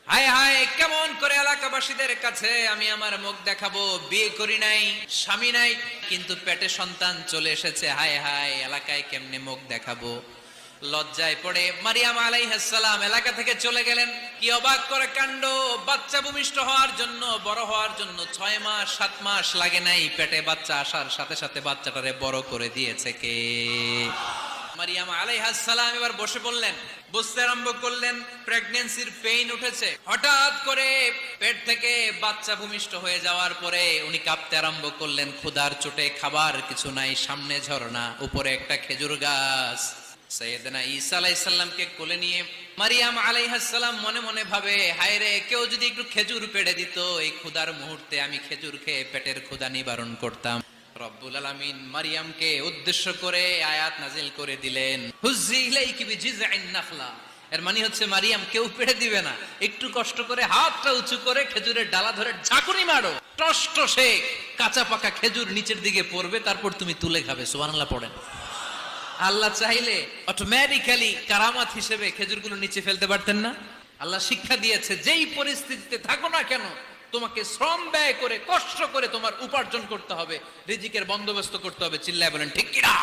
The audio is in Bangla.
হায় হায়, কেমন করে এলাকাবাসীদের কাছে আমি আমার মুখ দেখাবো? বিয়ে করি নাই, স্বামী নাই, কিন্তু পেটে সন্তান চলে এসেছে। হায় হায়, এলাকায় কেমনে মুখ দেখাবো? লজ্জায় পড়ে মারিয়াম আলাইহিস সালাম এলাকা থেকে চলে গেলেন। কি অবাক করে কাণ্ড! বাচ্চা ভূমিষ্ঠ হওয়ার জন্য, বড় হওয়ার জন্য 6 মাস 7 মাস লাগে নাই, পেটে বাচ্চা আসার সাথে সাথে বাচ্চাটারে বড় করে দিয়েছে কে? মারিয়াম আলাইহিস সালাম এবার বসে পড়লেন, বুঝতে আরম্ভ করলেন প্রেগন্যান্সির পেইন উঠেছে। হঠাৎ করে পেট থেকে বাচ্চা ভূমিষ্ঠ হয়ে যাওয়ার পরে উনি কাঁপতে আরম্ভ করলেন। ক্ষুধার চোটে খাবার কিছু নাই, সামনে ঝর্ণা, উপরে একটা খেজুর গাছ। সাইয়েদনা ঈসা আলাইহিস সালামকে কোলে নিয়ে মারিয়াম আলাইহিস সালাম মনে মনে ভাবে, হায় রে, কেউ যদি একটু খেজুর পেড়ে দিত, এই ক্ষুধার মুহূর্তে আমি খেজুর খেয়ে পেটের ক্ষুধা নিবারণ করতাম। রব্বুল আলামিন মারিয়ামকে উদ্দেশ্য করে আয়াত নাজিল করে দিলেন, হুজ্জি ইলাইকি বিজিযআইন নাখলা। এর মানে হচ্ছে, মারিয়াম, কেউ পেড়ে দিবে না, একটু কষ্ট করে হাতটা উঁচু করে খেজুরের ডালা ধরে ঝাঁকুনি মারো, টসটসে কাঁচা পাকা খেজুর নিচের দিকে পড়বে, তারপর তুমি তুলে খাবে। সুবহানাল্লাহ পড়েন। আল্লাহ চাইলে অটোমেটিক্যালি কারামাত হিসেবে খেজুরগুলো নিচে ফেলতে পারতেন না? আল্লাহ শিক্ষা দিয়েছে, যেই পরিস্থিতিতে থাকো না কেন, তোমাকে শ্রম ব্যয় করে কষ্ট করে তোমার উপার্জন করতে হবে, রিজিকের বন্দোবস্ত করতে হবে। চিল্লায় বলেন ঠিক কিনা?